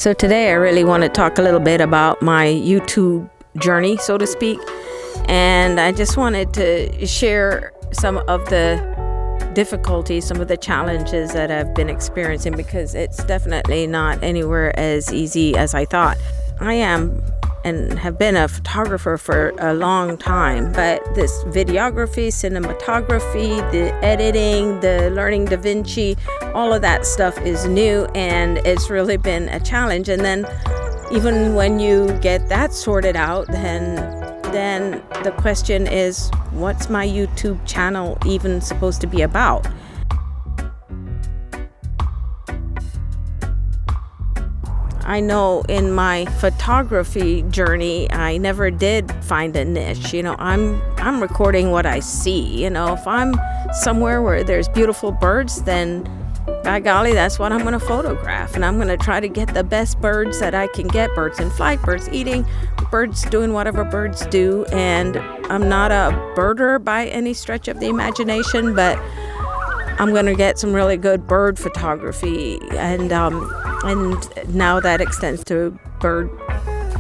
So today I really want to talk a little bit about my YouTube journey, so to speak. And I just wanted to share some of the difficulties, some of the challenges that I've been experiencing, because it's definitely not anywhere as easy as I thought. I am and have been a photographer for a long time, but this videography, cinematography, the editing, the learning Da Vinci, all of that stuff is new, and it's really been a challenge. And then even when you get that sorted out, then the question is, what's my YouTube channel even supposed to be about? I know in my photography journey, I never did find a niche. I'm recording what I see. If I'm somewhere where there's beautiful birds, then by golly, that's what I'm going to photograph. And I'm going to try to get the best birds that I can get. Birds in flight, birds eating, birds doing whatever birds do. And I'm not a birder by any stretch of the imagination, but I'm going to get some really good bird photography. And now that extends to bird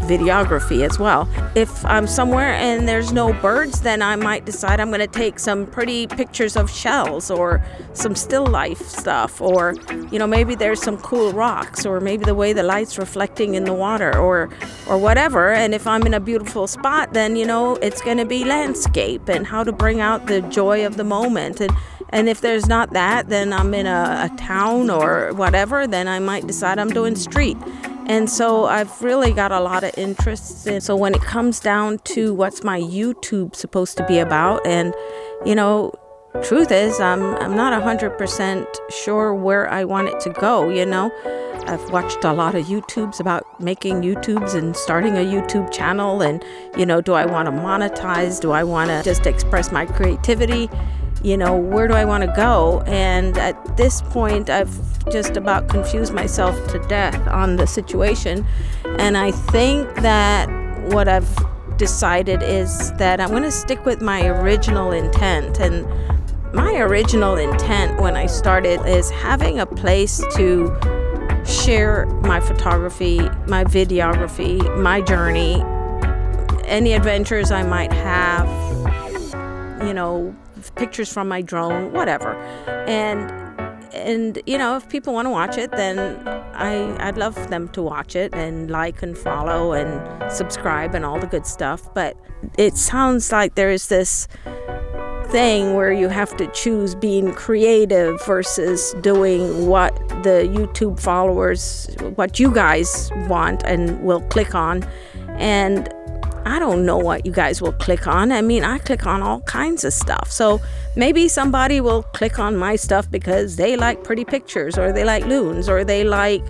videography as well. If I'm somewhere and there's no birds, then I might decide I'm going to take some pretty pictures of shells or some still life stuff, or maybe there's some cool rocks, or maybe the way the light's reflecting in the water, or whatever. And if I'm in a beautiful spot, then it's going to be landscape and how to bring out the joy of the moment. And if there's not that, then I'm in a town or whatever, then I might decide I'm doing street. And so I've really got a lot of interests in. So when it comes down to what's my YouTube supposed to be about, and truth is, I'm not 100% sure where I want it to go. I've watched a lot of YouTubes about making YouTubes and starting a YouTube channel, and do I want to monetize? Do I want to just express my creativity? Where do I want to go? And at this point, I've just about confused myself to death on the situation. And I think that what I've decided is that I'm going to stick with my original intent. And my original intent when I started is having a place to share my photography, my videography, my journey, any adventures I might have, pictures from my drone, whatever. And if people want to watch it, then I'd love them to watch it and like and follow and subscribe and all the good stuff. But it sounds like there is this thing where you have to choose being creative versus doing what the YouTube followers, what you guys want and will click on. And I don't know what you guys will click on. I click on all kinds of stuff. So maybe somebody will click on my stuff because they like pretty pictures, or they like loons, or they like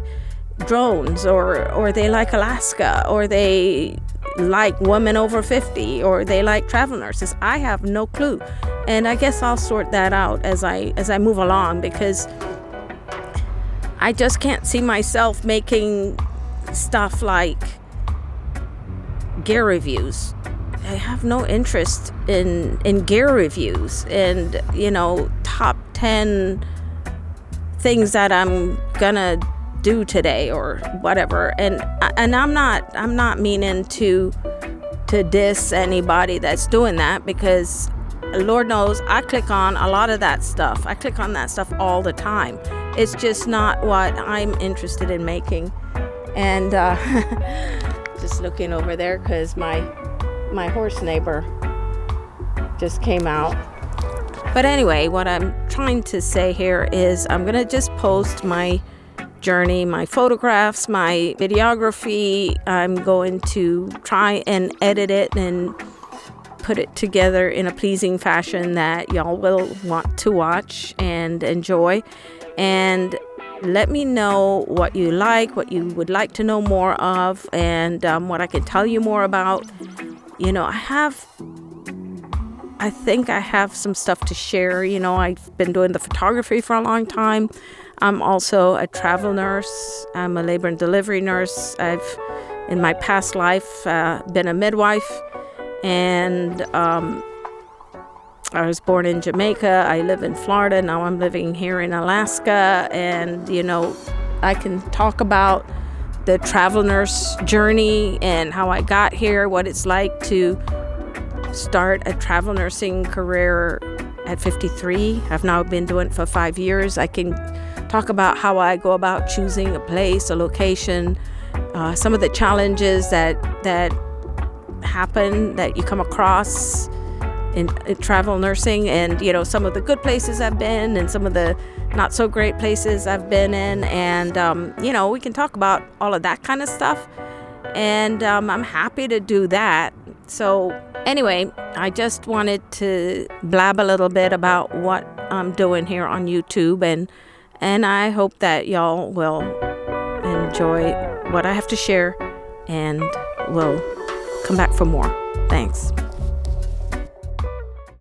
drones, or they like Alaska, or they like women over 50, or they like travel nurses. I have no clue. And I guess I'll sort that out as I move along, because I just can't see myself making stuff like gear reviews. I have no interest in gear reviews and top 10 things that I'm gonna do today or whatever. And I'm not meaning to diss anybody that's doing that, because Lord knows I click on a lot of that stuff. I click on that stuff all the time. It's just not what I'm interested in making. And just looking over there because my horse neighbor just came out. But anyway, what I'm trying to say here is I'm going to just post my journey, my photographs, my videography. I'm going to try and edit it and put it together in a pleasing fashion that y'all will want to watch and enjoy. And let me know what you like, what you would like to know more of, and what I can tell you more about. I think I have some stuff to share. I've been doing the photography for a long time. I'm also a travel nurse. I'm a labor and delivery nurse. I've, in my past life, been a midwife, and I was born in Jamaica. I live in Florida. Now I'm living here in Alaska. And, I can talk about the travel nurse journey and how I got here, what it's like to start a travel nursing career at 53. I've now been doing it for 5 years. I can talk about how I go about choosing a place, a location, some of the challenges that happen, that you come across in travel nursing, and some of the good places I've been and some of the not so great places I've been in, and we can talk about all of that kind of stuff, and I'm happy to do that. So anyway, I just wanted to blab a little bit about what I'm doing here on YouTube, and I hope that y'all will enjoy what I have to share, and will come back for more. Thanks.